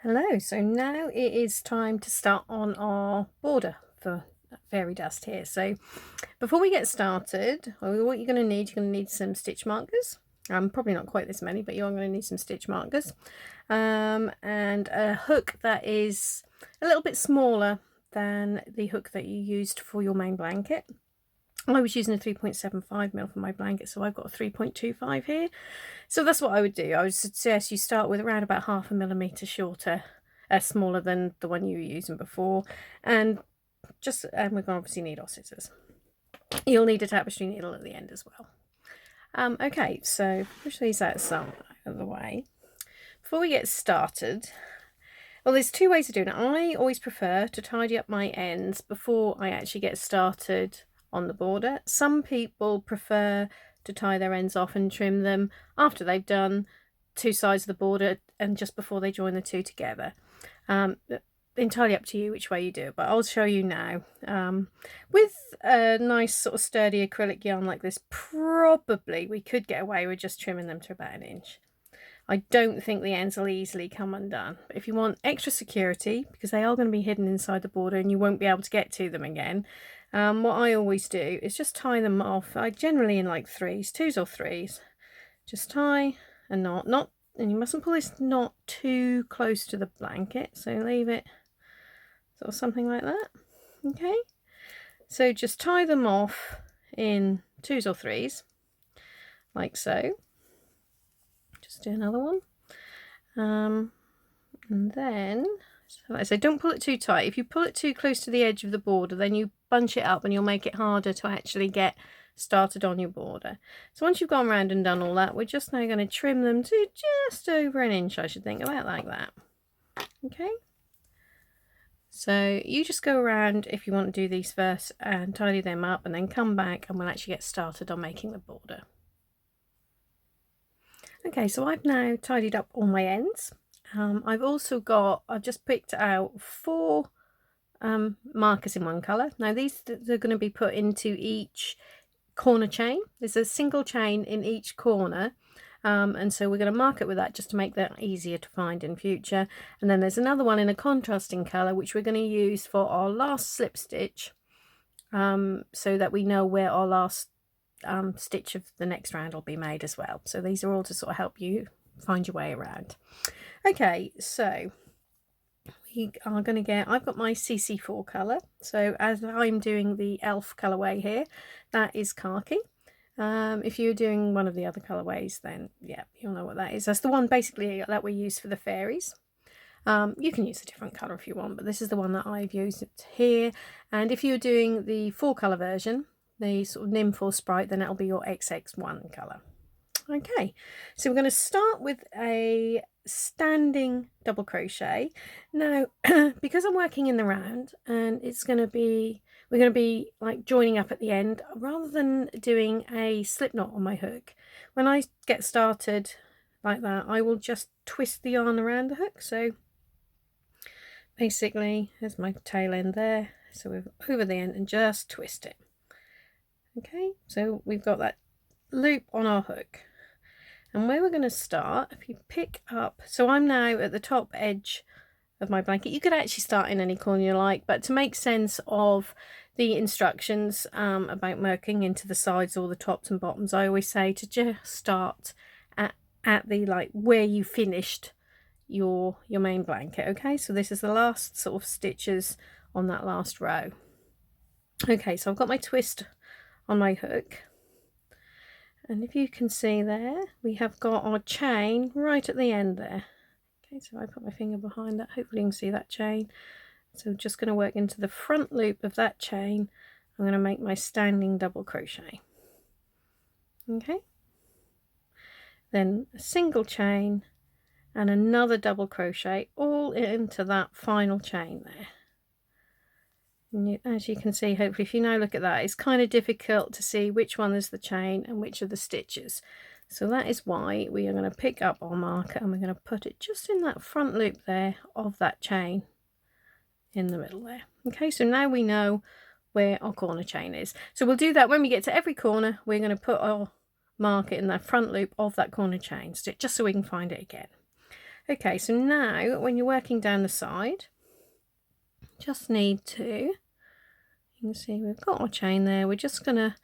Hello, so now it is time to start on our border for fairy dust here. So before we get started, what you're going to need some stitch markers. Probably not quite this many, but you are going to need some stitch markers. And a hook that is a little bit smaller than the hook that you used for your main blanket. I was using a 3.75mm for my blanket, so I've got a 3.25 here. So that's what I would do. I would suggest you start with around about 0.5 mm shorter, smaller than the one you were using before. And we're going to obviously need our scissors. You'll need a tapestry needle at the end as well. Okay, so push these out of the way. Before we get started, well, there's two ways of doing it. I always prefer to tidy up my ends before I actually get started on the border. Some people prefer to tie their ends off and trim them after they've done two sides of the border and just before they join the two together. Entirely up to you which way you do it, but I'll show you now. With a nice sort of sturdy acrylic yarn like this, probably we could get away with just trimming them to about 1 inch. I don't think the ends will easily come undone. But if you want extra security, because they are going to be hidden inside the border and you won't be able to get to them again, what I always do is just tie them off. I generally in like twos or threes. Just tie a knot, and you mustn't pull this knot too close to the blanket, so leave it sort of something like that. Okay, so just tie them off in twos or threes, like so. Just do another one, and then like I say, don't pull it too tight. If you pull it too close to the edge of the border, then you bunch it up and you'll make it harder to actually get started on your border. So once you've gone around and done all that, we're just now going to trim them to just over 1 inch, I should think, about like that. Okay, so you just go around if you want to do these first and tidy them up, and then come back and we'll actually get started on making the border. Okay, so I've now tidied up all my ends. I've just picked out 4 markers in one colour. Now these are going to be put into each corner chain. There's a single chain in each corner, and so we're going to mark it with that just to make that easier to find in future. And then there's another one in a contrasting colour which we're going to use for our last slip stitch, so that we know where our last stitch of the next round will be made as well. So these are all to sort of help you find your way around. Okay, so we are going to I've got my CC4 colour, so as I'm doing the elf colourway here, that is khaki. If you're doing one of the other colourways, then yeah, you'll know what that is. That's the one basically that we use for the fairies. You can use a different colour if you want, but this is the one that I've used here. And if you're doing the 4-colour version, the sort of nymph or sprite, then it'll be your XX1 colour. Okay, so we're going to start with a standing double crochet. Now, because I'm working in the round and we're going to be like joining up at the end, rather than doing a slip knot on my hook, when I get started like that, I will just twist the yarn around the hook. So basically, there's my tail end there, so we're over the end and just twist it. Okay, so we've got that loop on our hook. And where we're going to start, if you pick up, so I'm now at the top edge of my blanket. You could actually start in any corner you like, but to make sense of the instructions about marking into the sides or the tops and bottoms, I always say to just start at the like where you finished your main blanket. Okay, so this is the last sort of stitches on that last row. Okay, so I've got my twist on my hook. And if you can see there, we have got our chain right at the end there. Okay, so I put my finger behind that. Hopefully you can see that chain. So I'm just going to work into the front loop of that chain. I'm going to make my standing double crochet. Okay. Then a single chain and another double crochet all into that final chain there. And as you can see, hopefully if you now look at that, it's kind of difficult to see which one is the chain and which are the stitches. So that is why we are going to pick up our marker and we're going to put it just in that front loop there of that chain in the middle there. Okay, so now we know where our corner chain is. So we'll do that when we get to every corner. We're going to put our marker in that front loop of that corner chain, just so we can find it again. Okay, so now when you're working down the side, just need to, you can see we've got our chain there. We're just going to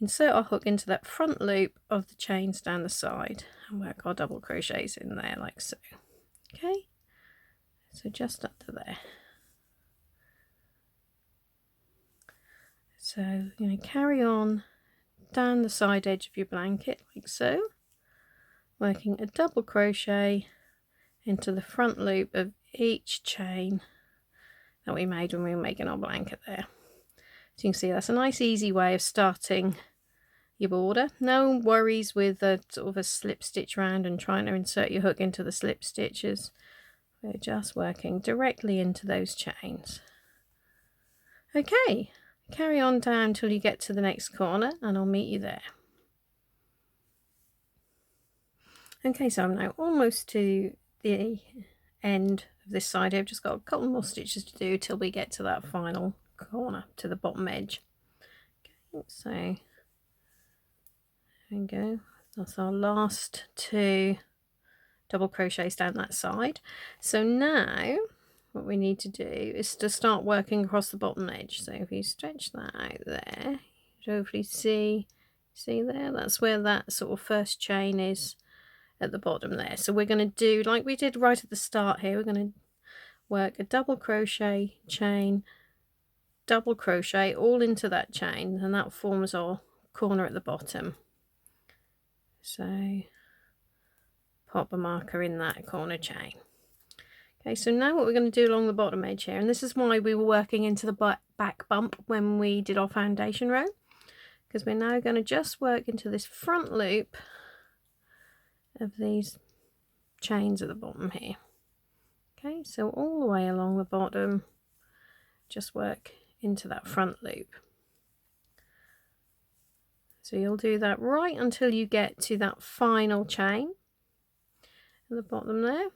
insert our hook into that front loop of the chains down the side and work our double crochets in there like so. Okay, so just under there. So you're going to carry on down the side edge of your blanket like so, working a double crochet into the front loop of each chain that we made when we were making our blanket there. So you can see that's a nice easy way of starting your border. No worries with a sort of a slip stitch round and trying to insert your hook into the slip stitches. We're just working directly into those chains. Okay, carry on down till you get to the next corner and I'll meet you there. Okay, so I'm now almost to the end of this side here. I've just got a couple more stitches to do till we get to that final corner, to the bottom edge. Okay, so there we go. That's our last 2 double crochets down that side. So now what we need to do is to start working across the bottom edge. So if you stretch that out there, you hopefully see there, that's where that sort of first chain is at the bottom there. So we're going to do like we did right at the start here. We're going to work a double crochet, chain, double crochet all into that chain, and that forms our corner at the bottom. So pop a marker in that corner chain. Okay, so now what we're going to do along the bottom edge here, and this is why we were working into the back bump when we did our foundation row, because we're now going to just work into this front loop of these chains at the bottom here. Okay, so all the way along the bottom, just work into that front loop. So you'll do that right until you get to that final chain at the bottom there,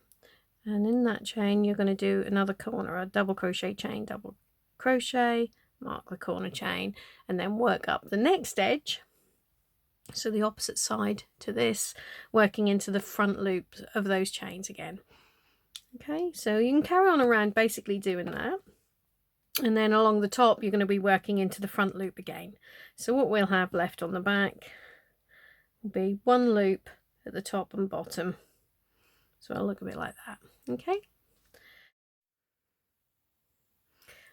and in that chain you're going to do another corner, a double crochet, chain, double crochet, mark the corner chain, and then work up the next edge, so the opposite side to this, working into the front loop of those chains again. Okay, so you can carry on around basically doing that, and then along the top you're going to be working into the front loop again. So what we'll have left on the back will be 1 loop at the top and bottom, so it'll look a bit like that.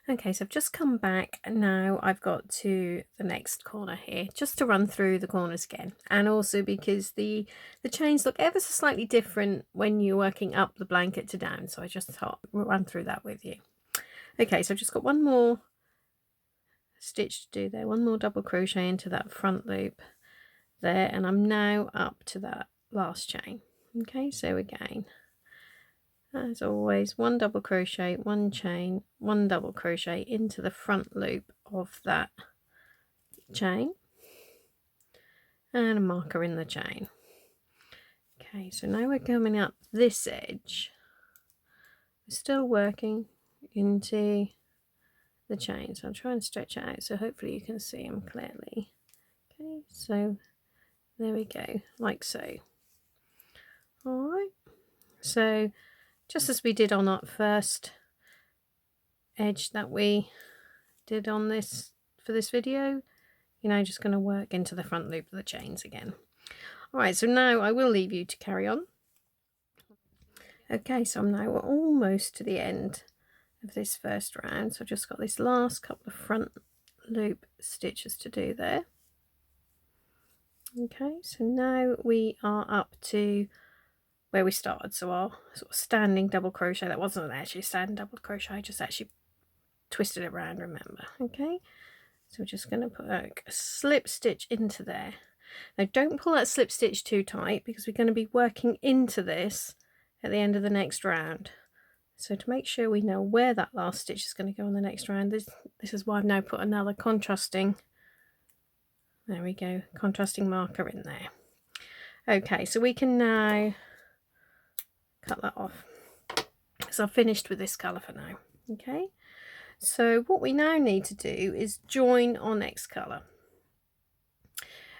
Okay, so I've just come back and now I've got to the next corner here, just to run through the corners again, and also because the chains look ever so slightly different when you're working up the blanket to down, so I just thought we'll run through that with you. Okay, so I've just got 1 more stitch to do there, 1 more double crochet into that front loop there, and I'm now up to that last chain. Okay, so again, as always, 1 double crochet, 1 chain, 1 double crochet into the front loop of that chain, and a marker in the chain. Okay, so now we're coming up this edge. We're still working into the chain, so I'll try and stretch it out so hopefully you can see them clearly. Okay, so there we go, like so. All right, so just as we did on that first edge that we did on this for this video, you're now just going to work into the front loop of the chains again. All right, so now I will leave you to carry on. Okay, so I'm now almost to the end of this first round, so I've just got this last couple of front loop stitches to do there. Okay, so now we are up to where we started, so our sort of standing double crochet. That wasn't actually a standing double crochet, I just actually twisted it around, remember. Okay, so we're just going to put a slip stitch into there. Now don't pull that slip stitch too tight because we're going to be working into this at the end of the next round. So to make sure we know where that last stitch is going to go on the next round, this is why I've now put another contrasting, there we go, contrasting marker in there. Okay, so we can now cut that off. So I've finished with this colour for now. Okay, so what we now need to do is join our next colour.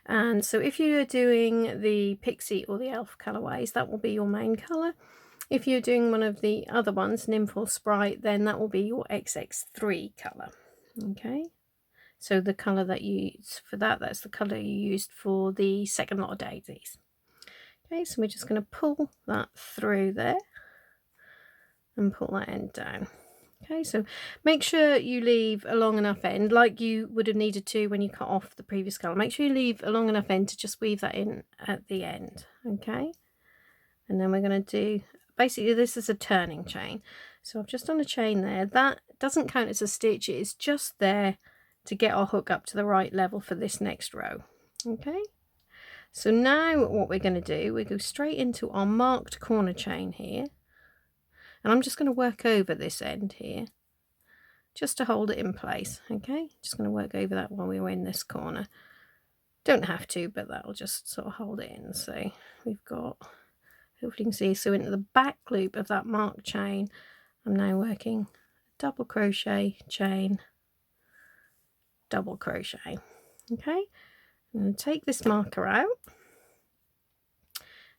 And so if you are doing the Pixie or the Elf colourways, that will be your main colour. If you're doing one of the other ones, Nymph or Sprite, then that will be your XX3 colour. Okay, so the colour that you use for that, that's the colour you used for the second lot of daisies. Okay, so we're just going to pull that through there and pull that end down. Okay, so make sure you leave a long enough end, like you would have needed to when you cut off the previous colour. Make sure you leave a long enough end to just weave that in at the end. Okay, and then we're going to do, basically this is a turning chain. So I've just done a chain there. That doesn't count as a stitch, it is just there to get our hook up to the right level for this next row. Okay, so now what we're going to do, we go straight into our marked corner chain here. And I'm just going to work over this end here just to hold it in place. Okay, just going to work over that while we're in this corner. Don't have to, but that'll just sort of hold it in. So we've got, hopefully you can see, so into the back loop of that marked chain, I'm now working double crochet, chain, double crochet. Okay, I'm going to take this marker out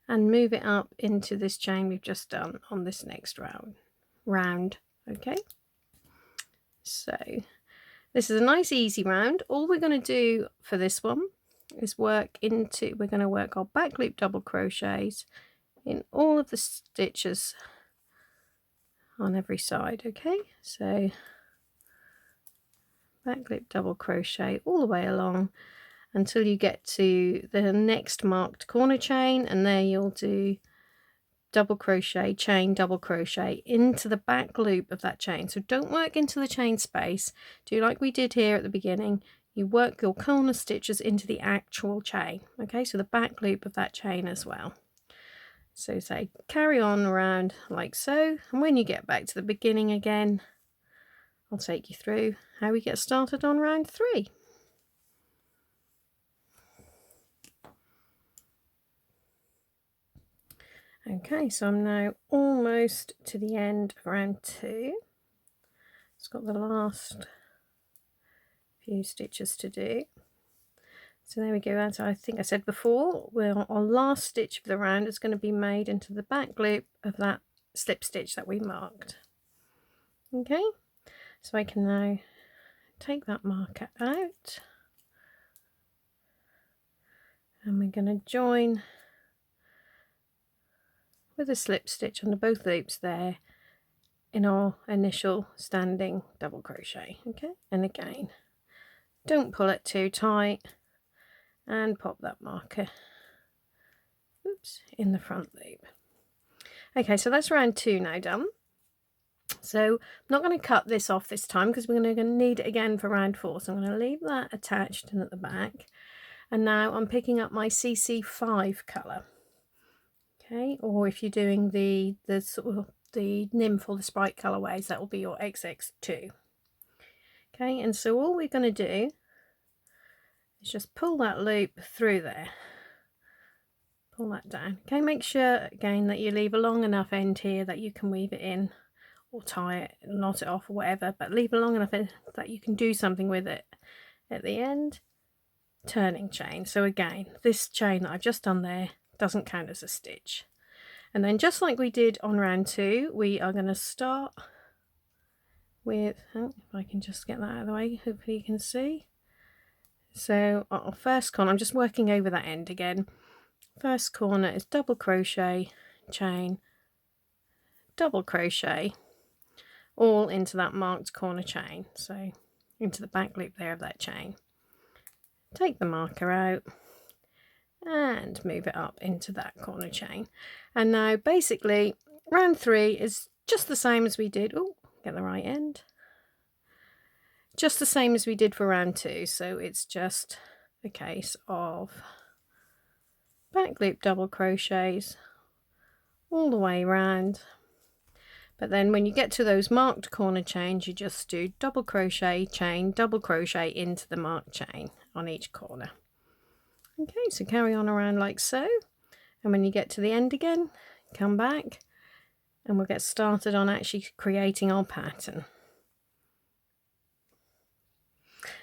and move it up into this chain we've just done on this next round. Okay, so this is a nice easy round. All we're going to do for this one is we're going to work our back loop double crochets in all of the stitches on every side. Okay, so back loop double crochet all the way along until you get to the next marked corner chain, and there you'll do double crochet, chain, double crochet into the back loop of that chain. So don't work into the chain space, do like we did here at the beginning. You work your corner stitches into the actual chain. Okay, so the back loop of that chain as well. So say carry on around like so, and when you get back to the beginning again, I'll take you through how we get started on round 3. Okay, so I'm now almost to the end of round 2. It's got the last few stitches to do. So there we go. As I think I said before, our last stitch of the round is going to be made into the back loop of that slip stitch that we marked. Okay, so I can now take that marker out, and we're going to join with a slip stitch under both loops there in our initial standing double crochet. Okay, and again, don't pull it too tight, and pop that marker, oops, in the front loop. Okay, so that's round 2 now done. So I'm not going to cut this off this time because we're going to need it again for round 4. So I'm going to leave that attached and at the back. And now I'm picking up my CC5 colour. Okay, or if you're doing the sort of the Nymph or the Sprite colourways, that will be your XX2. Okay, and so all we're going to do is just pull that loop through there. Pull that down. Okay, make sure again that you leave a long enough end here that you can weave it in or tie it, knot it off or whatever, but leave a long enough end that you can do something with it at the end. Turning chain. So again, this chain that I've just done there doesn't count as a stitch. And then just like we did on round 2, we are going to start with, oh, if I can just get that out of the way, hopefully you can see. So our first corner, I'm just working over that end again. First corner is double crochet, chain, double crochet, all into that marked corner chain. So into the back loop there of that chain. Take the marker out and move it up into that corner chain. And now basically round 3 is just the same as we did, oh, get the right end, just the same as we did for round 2. So it's just a case of back loop double crochets all the way around, but then when you get to those marked corner chains, you just do double crochet, chain, double crochet into the marked chain on each corner. Okay, so carry on around like so, and when you get to the end again, come back and we'll get started on actually creating our pattern.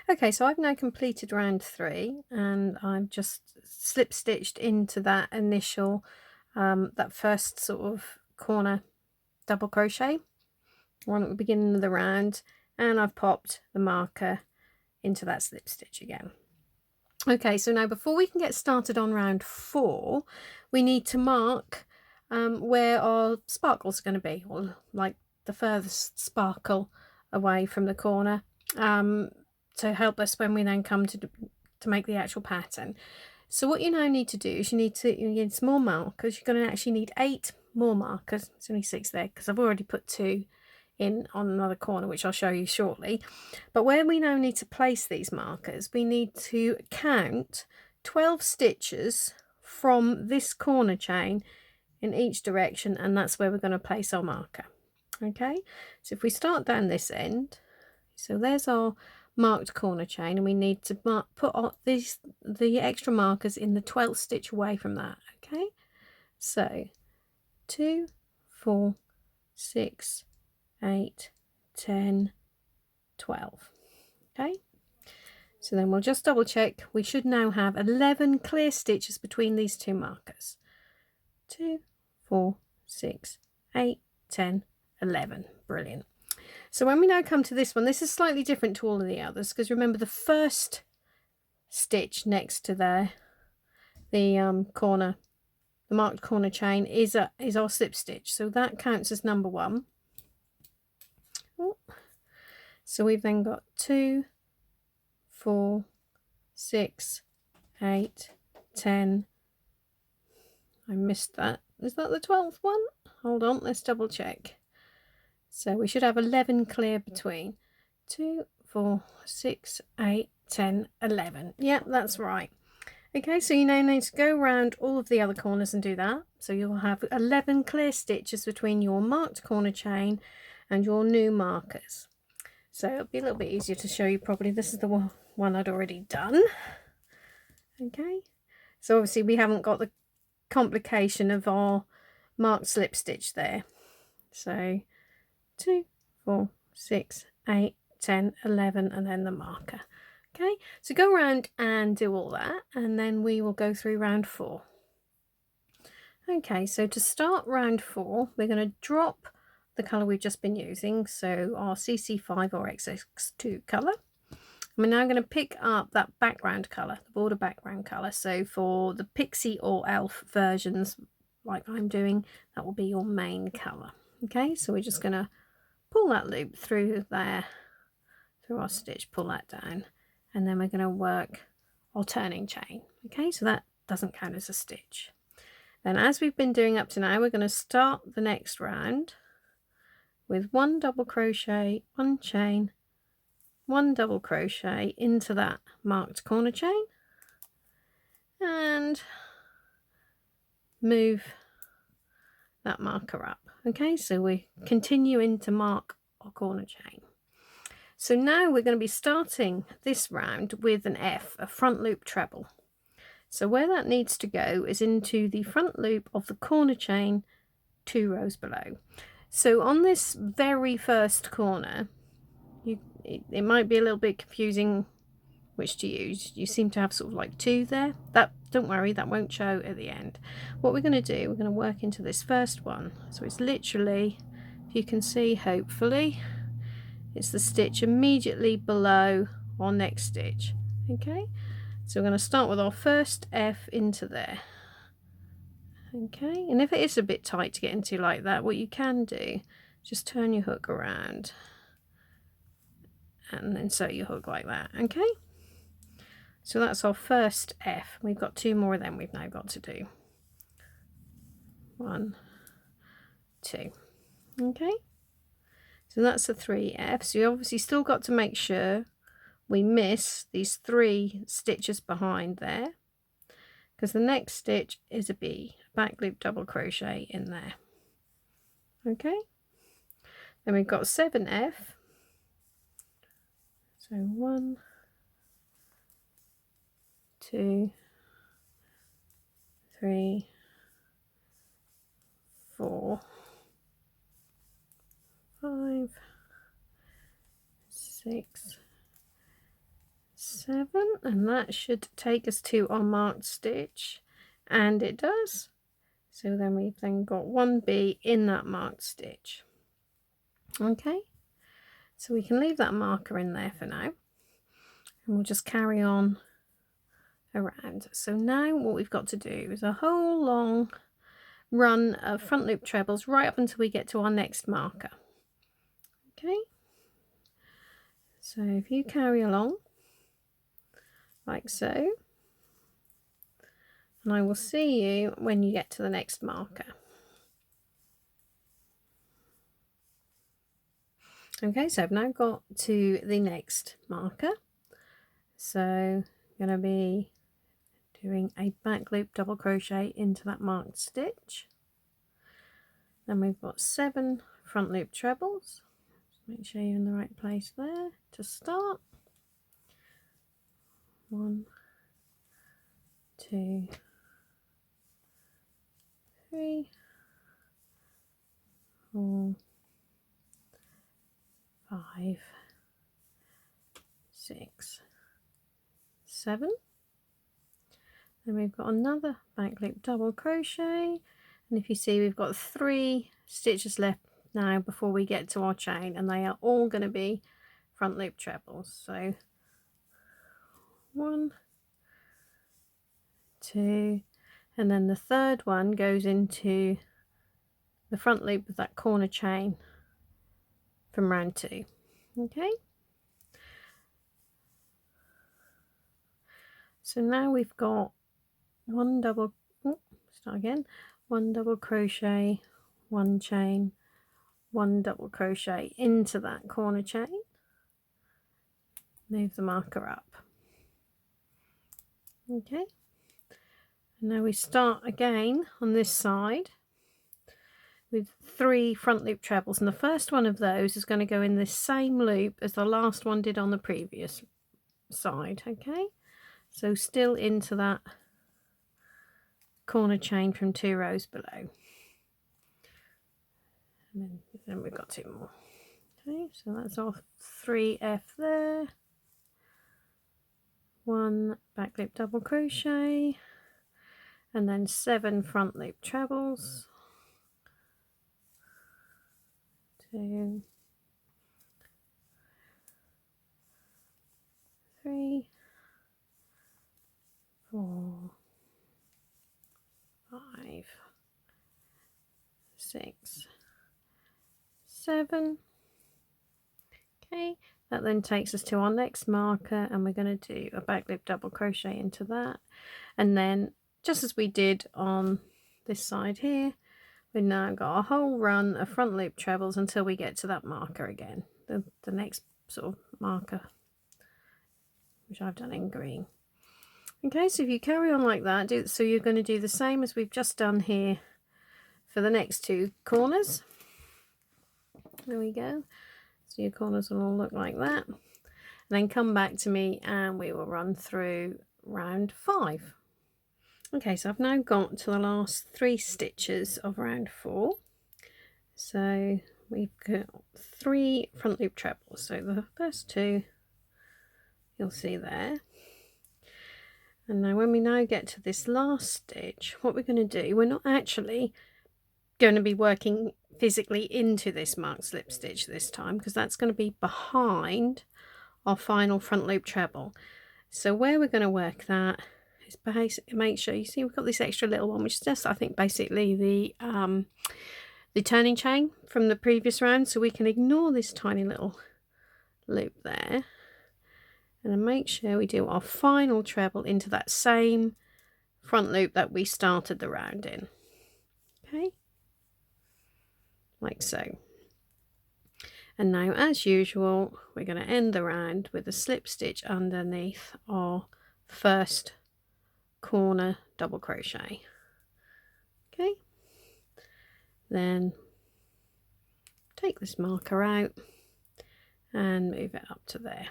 Okay, so I've now completed round 3 and I've just slip stitched into that initial that first sort of corner double crochet, one at the beginning of the round, and I've popped the marker into that slip stitch again. Okay, so now before we can get started on round 4, we need to mark where our sparkles are going to be, or like the furthest sparkle away from the corner, to help us when we then come to make the actual pattern. So what you now need to do is you need some more markers. You're going to actually need 8 more markers. It's only 6 there because I've already put 2 in on another corner, which I'll show you shortly. But where we now need to place these markers, we need to count 12 stitches from this corner chain in each direction, and that's where we're going to place our marker. Okay, so if we start down this end, so there's our marked corner chain, and we need to put the extra markers in the 12th stitch away from that. Okay, so 2, 4, 6, 8, 10, 12. Okay, so then we'll just double check. We should now have 11 clear stitches between these 2 markers. 2, 4, 6, 8, 10, 11. Brilliant. So when we now come to this one, this is slightly different to all of the others, because remember the first stitch next to there, the corner, the marked corner chain is our slip stitch, so that counts as number 1. So we've then got 2, 4, 6, 8, 10. I missed that. Is that the 12th one? Hold on, let's double check. So we should have 11 clear between. 2, 4, 6, 8, 10, 11. Yep, that's right. Okay, so you now need to go around all of the other corners and do that. So you'll have 11 clear stitches between your marked corner chain and your new markers. So it'll be a little bit easier to show you properly. This is the one I'd already done. Okay, so obviously we haven't got the complication of our marked slip stitch there. So 2, 4, 6, 8, 10, 11, and then the marker. Okay, so go around and do all that, and then we will go through round 4. Okay, so to start round 4, we're going to drop the colour we've just been using, so our CC5 or XX2 colour. We're now going to pick up that background colour, the border background colour. So for the Pixie or Elf versions, like I'm doing, that will be your main colour. Okay, so we're just going to pull that loop through there, through our stitch, pull that down, and then we're going to work our turning chain. Okay, so that doesn't count as a stitch. Then as we've been doing up to now, we're going to start the next round with 1 double crochet, 1 chain, 1 double crochet into that marked corner chain, and move that marker up. Okay, so we continue to mark our corner chain. So now we're going to be starting this round with an F, a front loop treble. So where that needs to go is into the front loop of the corner chain 2 rows below. So on this very first corner, it might be a little bit confusing which to use. You seem to have sort of like 2 there. Don't worry, that won't show at the end. What we're going to do, we're going to work into this first one. So it's literally, if you can see, hopefully, it's the stitch immediately below our next stitch. Okay, so we're going to start with our first F into there. Okay, and if it is a bit tight to get into like that, what you can do, just turn your hook around and then sew your hook like that. Okay, so that's our first F. We've got 2 more of them we've now got to do. 1, 2. Okay, so that's the 3 Fs. You obviously still got to make sure we miss these 3 stitches behind there, because the next stitch is a B, back loop double crochet in there. Okay, then we've got 7F. So 1, 2, 3, 4, 5, 6, 7, and that should take us to our marked stitch, and it does. So then we've then got 1B in that marked stitch. Okay, so we can leave that marker in there for now, and we'll just carry on around. So now what we've got to do is a whole long run of front loop trebles right up until we get to our next marker. Okay, so if you carry along like so, and I will see you when you get to the next marker. Okay, so I've now got to the next marker, so I'm going to be doing a back loop double crochet into that marked stitch. Then we've got 7 front loop trebles. Make sure you're in the right place there to start. 1, 2, 3, 4, 5, 6, 7. Then we've got another back loop double crochet, and if you see, we've got 3 stitches left now before we get to our chain, and they are all going to be front loop trebles. So 1, 2, and then the third one goes into the front loop of that corner chain from round 2. Okay, so now we've got 1 double, start again, 1 double crochet, 1 chain, 1 double crochet into that corner chain, move the marker up. Okay, and now we start again on this side with 3 front loop trebles, and the first one of those is going to go in this same loop as the last one did on the previous side. Okay, so still into that corner chain from 2 rows below, and then we've got 2 more. Okay, so that's our 3F there. 1 back loop double crochet, and then 7 front loop trebles. 2, 3, 4, 5, 6, 7. Okay, that then takes us to our next marker, and we're going to do a back loop double crochet into that, and then just as we did on this side here, we've now got a whole run of front loop trebles until we get to that marker again, the next sort of marker, which I've done in green. Okay, so if you carry on like that, so you're going to do the same as we've just done here for the next 2 corners. There we go. So your corners will all look like that, and then come back to me and we will run through round 5. Okay, so I've now got to the last 3 stitches of round 4. So we've got 3 front loop trebles. So the first 2 you'll see there. And now when we now get to this last stitch, what we're going to do, we're not actually going to be working physically into this marked slip stitch this time, because that's going to be behind our final front loop treble. So where we're going to work that is basically, make sure you see we've got this extra little one, which is just, I think, basically the turning chain from the previous round, so we can ignore this tiny little loop there, and then make sure we do our final treble into that same front loop that we started the round in. Okay, like so. And now, as usual, we're going to end the round with a slip stitch underneath our first corner double crochet. Okay, then take this marker out and move it up to there.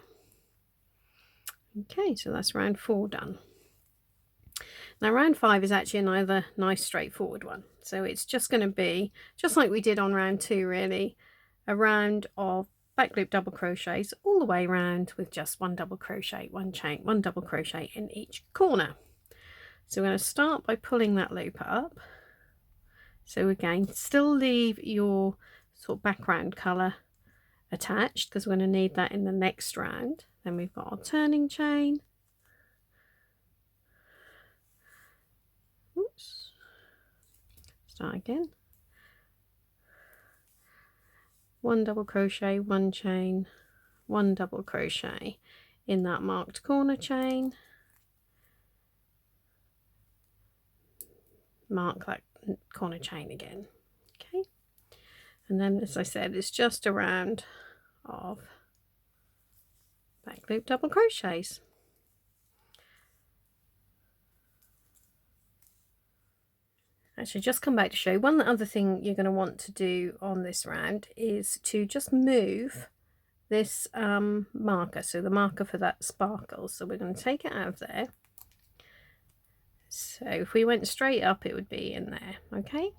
Okay, so that's round 4 done. Now round 5 is actually another nice straightforward one, so it's just going to be just like we did on round 2, really, a round of back loop double crochets all the way around with just 1 double crochet, 1 chain, 1 double crochet in each corner. So we're going to start by pulling that loop up, So again, still leave your sort of background colour attached because we're going to need that in the next round. Then we've got our turning chain. Oops. Start again. 1 double crochet, 1 chain, 1 double crochet in that marked corner chain. Mark that corner chain again. Okay, and then, as I said, it's just a round of back loop double crochets. Actually, just come back to show you one other thing you're going to want to do on this round is to just move this marker, so the marker for that sparkle. So we're going to take it out of there. So if we went straight up, it would be in there. Okay,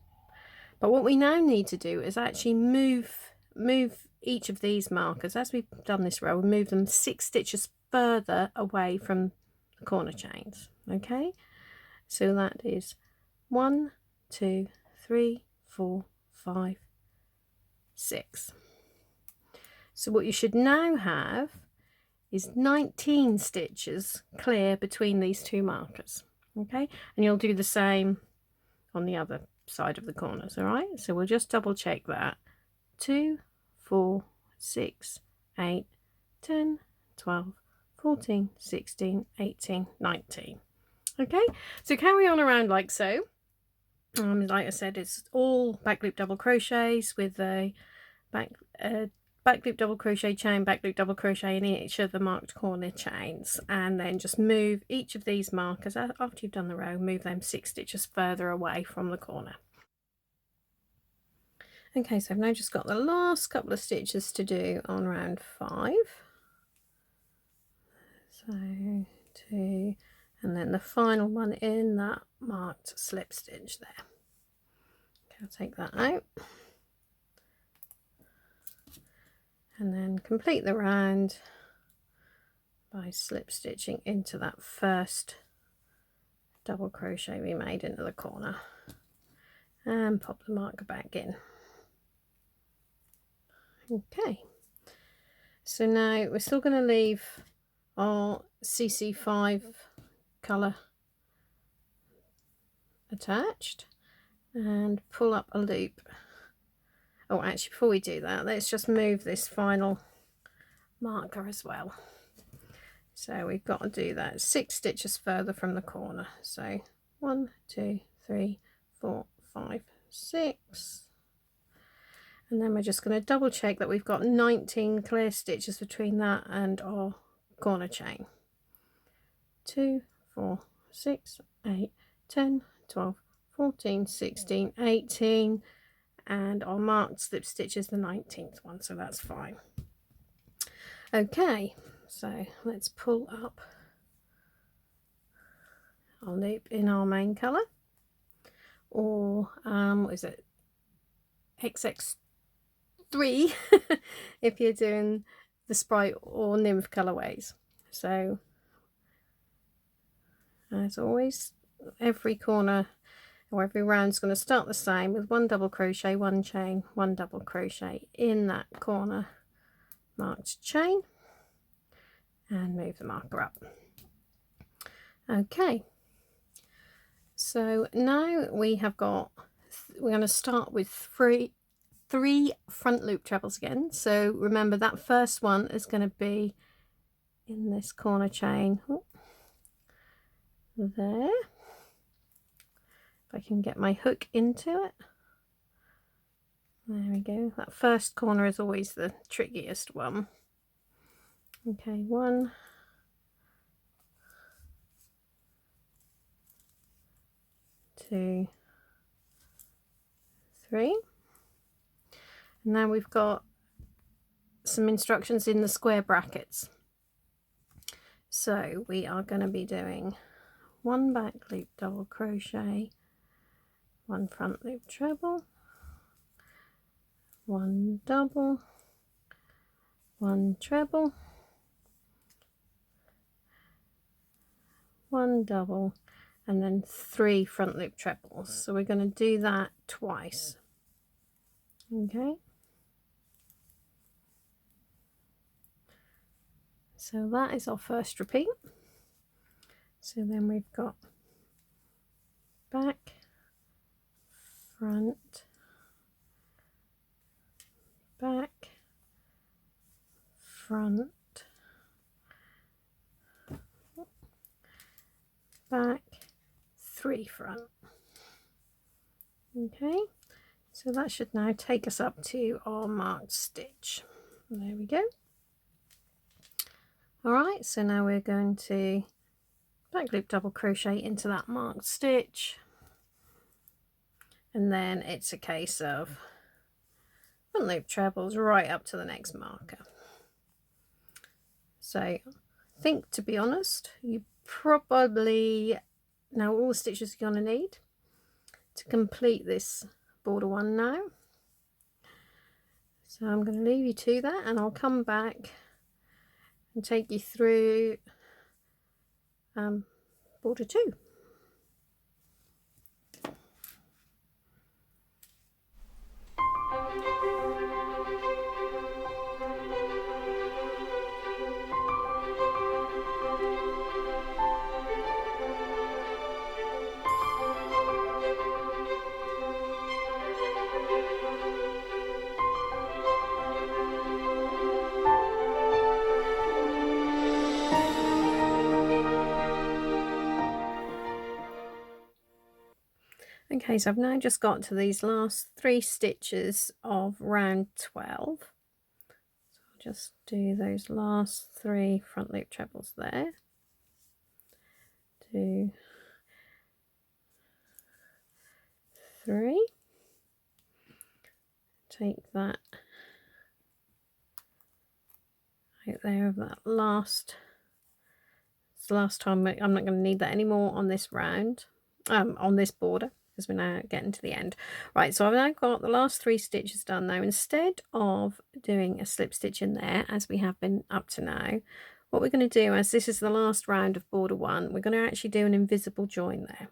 but what we now need to do is actually move each of these markers, as we've done this row, move them 6 stitches further away from the corner chains. Okay, so that is 1, 2, 3, 4, 5, 6. So what you should now have is 19 stitches clear between these 2 markers. Okay, and you'll do the same on the other side of the corners. All right, so we'll just double check that. 2, 4, 6, 8, 10, 12, 14, 16, 18, 19. Okay, so carry on around like so. Like I said, it's all back loop double crochets with a back loop double crochet chain, back loop double crochet in each of the marked corner chains, and then just move each of these markers after you've done the row, move them 6 stitches further away from the corner. Okay, so I've now just got the last couple of stitches to do on round 5. So 2, and then the final one in that marked slip stitch there. Okay, I'll take that out and then complete the round by slip stitching into that first double crochet we made into the corner and pop the marker back in. Okay, so now we're still going to leave our CC5 colour attached and pull up a loop. Oh, actually, before we do that, let's just move this final marker as well. So we've got to do that 6 stitches further from the corner. So 1, 2, 3, 4, 5, 6. And then we're just going to double check that we've got 19 clear stitches between that and our corner chain. 2, 4, 6, 8, 10, 12, 14, 16, 18, and our marked slip stitch is the 19th one, so that's fine. Okay, so let's pull up our loop in our main colour, or what is it, XX3 if you're doing the Sprite or Nymph colourways. So as always, every corner or every round is going to start the same with 1 double crochet, 1 chain, 1 double crochet in that corner marked chain, and move the marker up. Okay, so now we have got, we're going to start with three front loop trebles again. So remember, that first one is going to be in this corner chain there. If I can get my hook into it, there we go. That first corner is always the trickiest one. Okay, 1, 2, 3. And now we've got some instructions in the square brackets. So we are going to be doing 1 back loop double crochet, 1 front loop treble, 1 double, 1 treble, 1 double, and then 3 front loop trebles. So we're going to do that twice. Okay, so that is our first repeat. So then we've got back, front, back, front, back, 3 front. Okay, so that should now take us up to our marked stitch. There we go. All right, so now we're going to back loop double crochet into that marked stitch, and then it's a case of front loop trebles right up to the next marker. So I think, to be honest, you probably know all the stitches you're going to need to complete this border one now. So I'm going to leave you to that, and I'll come back and take you through border 2. Okay, so I've now just got to these last 3 stitches of round 12. So I'll just do those last 3 front loop trebles there. 2, 3. Take that out there of that last. It's the last time. I'm not going to need that anymore on this round, on this border, because we're now getting to the end. Right, so I've now got the last 3 stitches done. Now, instead of doing a slip stitch in there as we have been up to now, what we're going to do, as this is the last round of border 1, we're going to actually do an invisible join there.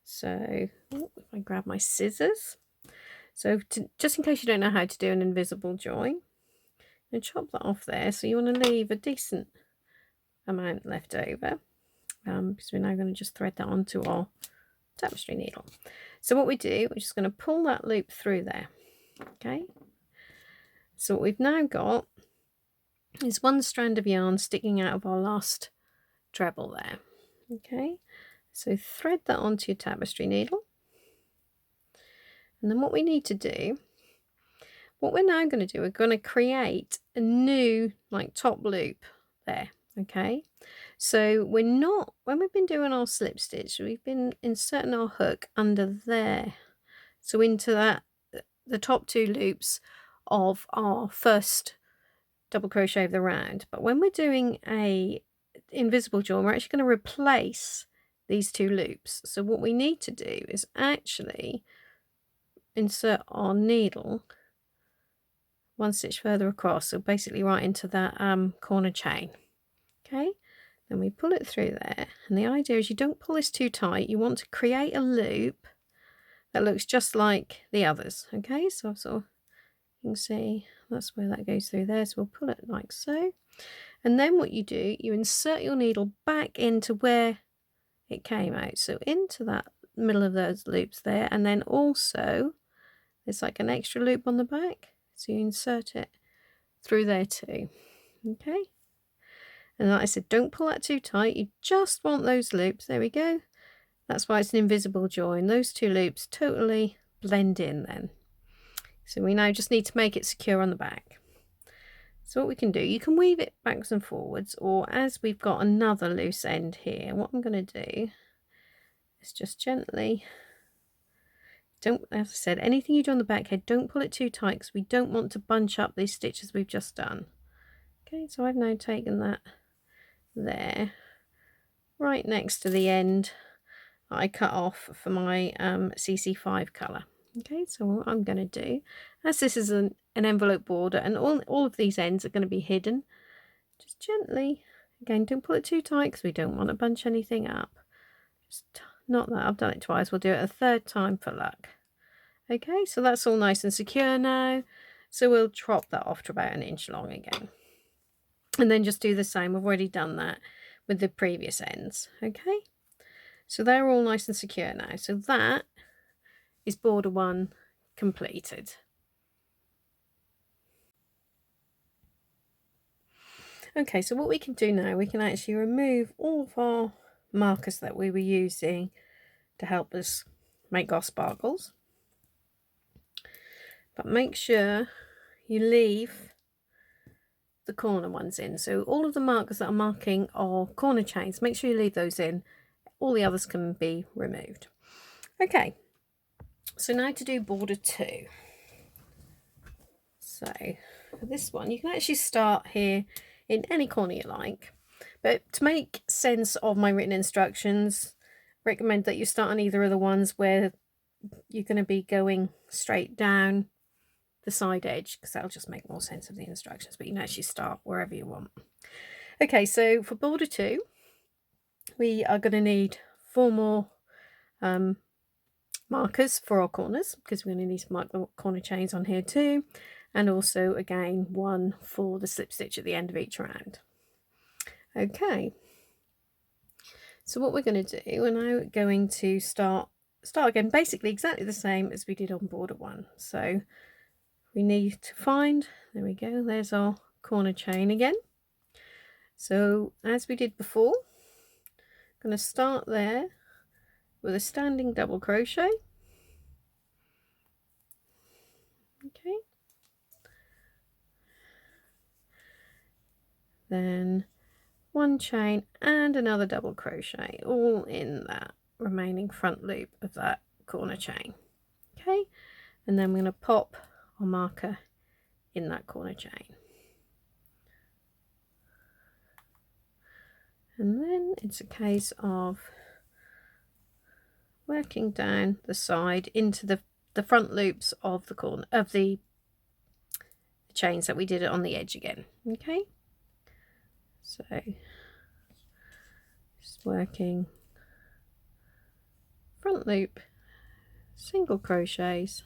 So if I grab my scissors, so just in case you don't know how to do an invisible join, I'm going to chop that off there. So you want to leave a decent amount left over, because we're now going to just thread that onto our tapestry needle. So what we do, we're just going to pull that loop through there. Okay, so what we've now got is 1 strand of yarn sticking out of our last treble there. Okay, so thread that onto your tapestry needle, and then what we need to do, what we're now going to do, we're going to create a new like top loop there. Okay, so we're not, when we've been doing our slip stitch, we've been inserting our hook under there, so into that, the top 2 loops of our first double crochet of the round. But when we're doing a invisible join, we're actually going to replace these 2 loops. So what we need to do is actually insert our needle 1 stitch further across, so basically right into that corner chain. Okay, then we pull it through there, and the idea is you don't pull this too tight. You want to create a loop that looks just like the others. Okay, so I've sort of, you can see that's where that goes through there, so we'll pull it like so, and then what you do, you insert your needle back into where it came out, so into that middle of those loops there, and then also there's like an extra loop on the back, so you insert it through there too. Okay, and like I said, don't pull that too tight, you just want those loops. There we go, that's why it's an invisible join. Those 2 loops totally blend in then. So we now just need to make it secure on the back. So what we can do, you can weave it backwards and forwards, or as we've got another loose end here, what I'm going to do is just gently, don't, as I said, anything you do on the back head, don't pull it too tight, because we don't want to bunch up these stitches we've just done. Okay, so I've now taken that there, right next to the end I cut off for my CC5 colour. Okay, so what I'm going to do, as this is an envelope border and all of these ends are going to be hidden, just gently, again, don't pull it too tight because we don't want to bunch anything up, just not that, I've done it twice, we'll do it a third time for luck. Okay, so that's all nice and secure now. So we'll chop that off to about 1 inch long again. And then just do the same. We've already done that with the previous ends. Okay, so they're all nice and secure now. So that is border 1 completed. Okay, so what we can do now, we can actually remove all of our markers that we were using to help us make our sparkles. But make sure you leave the corner ones in. So all of the markers that are marking our corner chains, make sure you leave those in. All the others can be removed. Okay, so now to do border 2. So for this one, you can actually start here in any corner you like. But to make sense of my written instructions, recommend that you start on either of the ones where you're going to be going straight down the side edge, because that'll just make more sense of the instructions, but you can actually start wherever you want. Okay, so for border 2, we are going to need 4 more markers for our corners, because we're going to need to mark the corner chains on here too, and also again 1 for the slip stitch at the end of each round. Okay, so what we're going to do, we're now going to start again basically exactly the same as we did on border 1. So we need to find, there we go, there's our corner chain again. So as we did before, I'm going to start there with a standing double crochet. Okay, then 1 chain and another double crochet, all in that remaining front loop of that corner chain. Okay, and then we're going to pop our marker in that corner chain, and then it's a case of working down the side into the front loops of the corner of the chains that we did it on the edge again. Okay, so just working front loop, single crochets.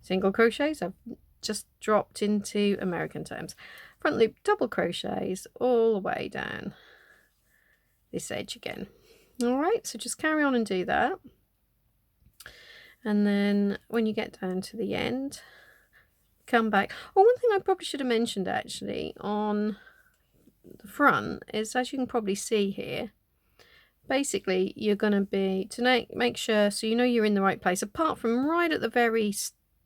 I've just dropped into American terms. Front loop double crochets all the way down this edge again. All right, so just carry on and do that, and then when you get down to the end, come back. Oh, one thing I probably should have mentioned actually on the front is, as you can probably see here, basically you're going to be to make sure so you know you're in the right place. Apart from right at the very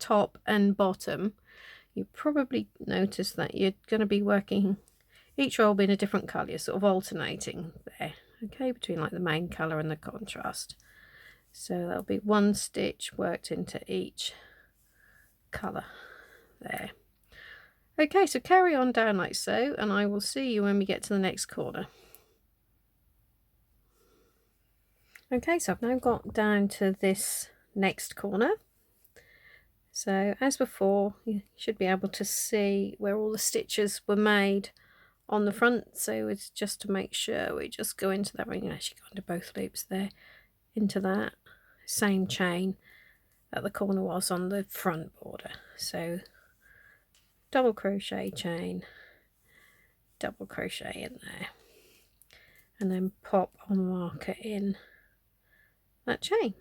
top and bottom, you probably notice that you're going to be working each row in a different colour, sort of alternating there, okay, between like the main colour and the contrast. So there'll be 1 stitch worked into each colour there. Okay, so carry on down like so, and I will see you when we get to the next corner. Okay, so I've now got down to this next corner. So as before, you should be able to see where all the stitches were made on the front. So it's just to make sure we just go into that. We can actually go into both loops there, into that same chain that the corner was on the front border. So double crochet chain, double crochet in there, and then pop our marker in that chain.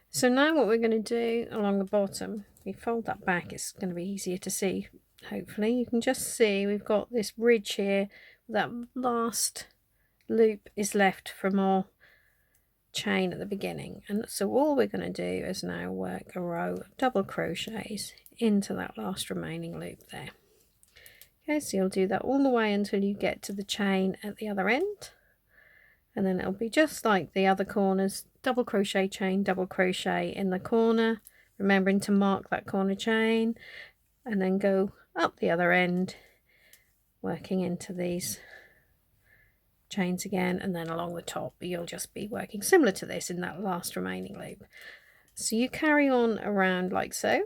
So now what we're going to do along the bottom, we fold that back, it's going to be easier to see. Hopefully you can just see we've got this ridge here, that last loop is left from our chain at the beginning, and so all we're going to do is now work a row of double crochets into that last remaining loop there. Okay, so you'll do that all the way until you get to the chain at the other end, and then it'll be just like the other corners, double crochet chain, double crochet in the corner, remembering to mark that corner chain, and then go up the other end working into these chains again, and then along the top you'll just be working similar to this in that last remaining loop. So you carry on around like so,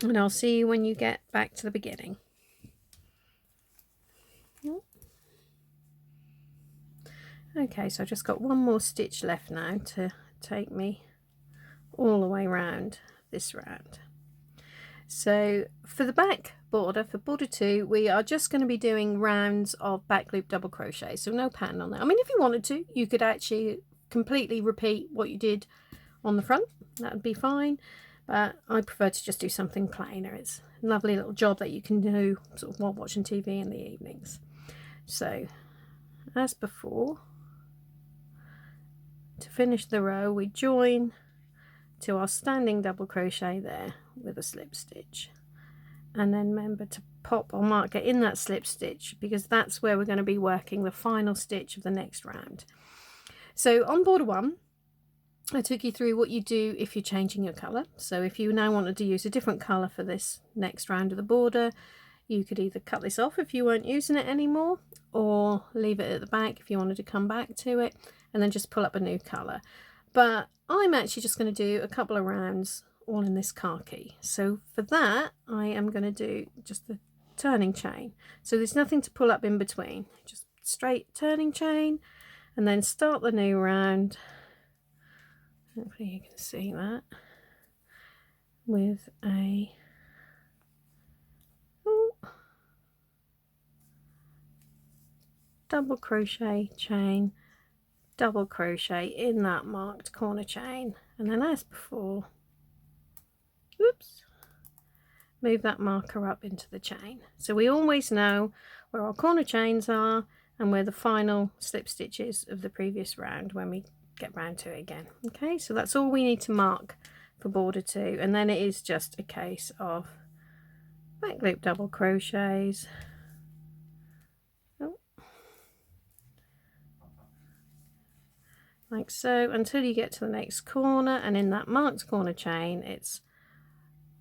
and I'll see you when you get back to the beginning. Okay, so I've just got one more stitch left now to take me all the way around this round. So for the back border, for border 2, we are just going to be doing rounds of back loop double crochet, so no pattern on there. I mean, if you wanted to, you could actually completely repeat what you did on the front, that would be fine, but I prefer to just do something plainer. It's a lovely little job that you can do sort of while watching TV in the evenings. So as before, to finish the row, we join to our standing double crochet there with a slip stitch, and then remember to pop our marker in that slip stitch, because that's where we're going to be working the final stitch of the next round. So on border 1, I took you through what you do if you're changing your colour. So if you now wanted to use a different colour for this next round of the border, you could either cut this off if you weren't using it anymore, or leave it at the back if you wanted to come back to it, and then just pull up a new colour. But I'm actually just going to do a couple of rounds all in this khaki. So for that, I am going to do just the turning chain. So there's nothing to pull up in between, just straight turning chain, and then start the new round. Hopefully you can see that, with a double crochet chain, double crochet in that marked corner chain, and then as before, whoops, move that marker up into the chain. So we always know where our corner chains are and where the final slip stitches of the previous round when we get round to it again. Okay, so that's all we need to mark for border 2, and then it is just a case of back loop double crochets, like so, until you get to the next corner, and in that marked corner chain it's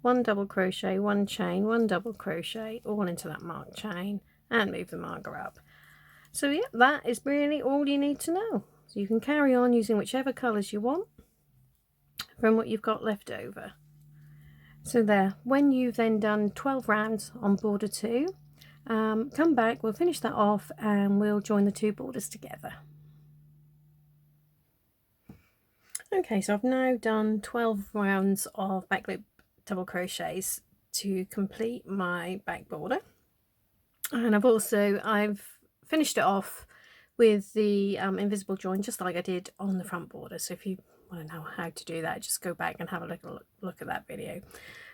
one double crochet, one chain, one double crochet, all into that marked chain, and move the marker up. So yeah, that is really all you need to know. So you can carry on using whichever colours you want from what you've got left over. So there, when you've then done 12 rounds on border 2, come back, we'll finish that off and we'll join the 2 borders together. Okay, so I've now done 12 rounds of back loop double crochets to complete my back border, and I've finished it off with the invisible join, just like I did on the front border. So if you want to know how to do that, just go back and have a look at that video.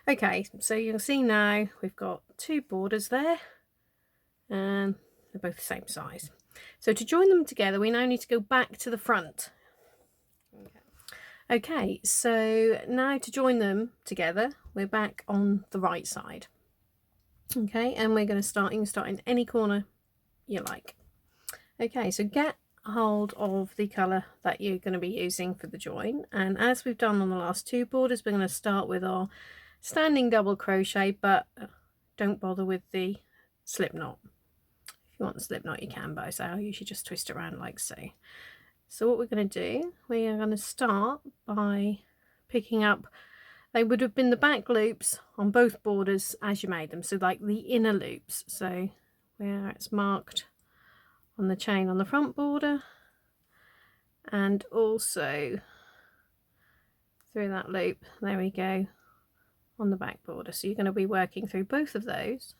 Okay, so you'll see now we've got 2 borders there, and they're both the same size. So to join them together, we now need to go back to the front. Okay, so now to join them together, we're back on the right side. Okay, and we're going to start, you can start in any corner you like. Okay, so get hold of the colour that you're going to be using for the join, and as we've done on the last 2 borders, we're going to start with our standing double crochet, but don't bother with the slip knot. If you want the slip knot you can, but I usually just twist it around like so. So what we're going to do, we are going to start by picking up, they would have been the back loops on both borders as you made them, so like the inner loops, so where it's marked on the chain on the front border, and also through that loop, there we go, on the back border. So you're going to be working through both of those,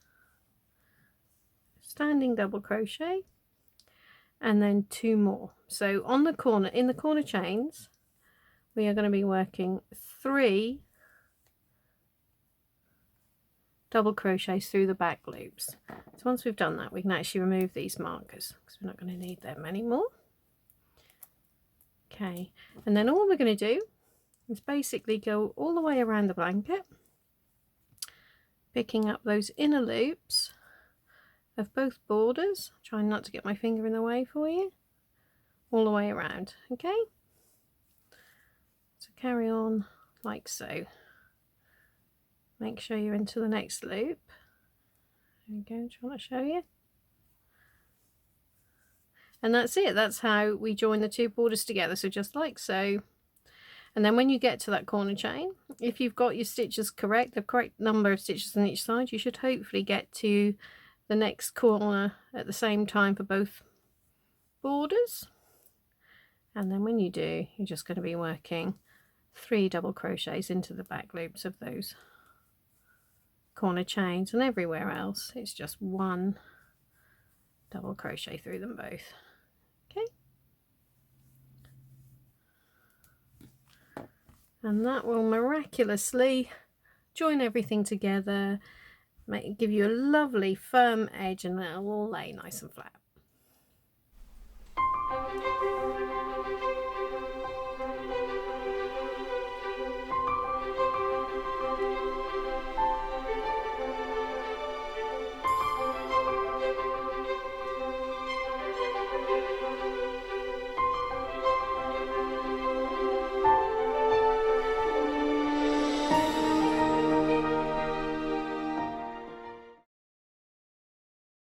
standing double crochet, and then 2 more. So on the corner, in the corner chains, we are going to be working 3 double crochets through the back loops. So once we've done that, we can actually remove these markers because we're not going to need them anymore. Okay, and then all we're going to do is basically go all the way around the blanket, picking up those inner loops of both borders, trying not to get my finger in the way for you, all the way around. Okay, so carry on like so. Make sure you're into the next loop. There we go, trying to show you. And that's it, that's how we join the 2 borders together, so just like so. And then when you get to that corner chain, if you've got your stitches correct, the correct number of stitches on each side, you should hopefully get to the next corner at the same time for both borders. And then when you do, you're just going to be working 3 double crochets into the back loops of those corner chains, and everywhere else it's just 1 double crochet through them both. Okay, and that will miraculously join everything together, give you a lovely firm edge, and it'll all lay nice and flat.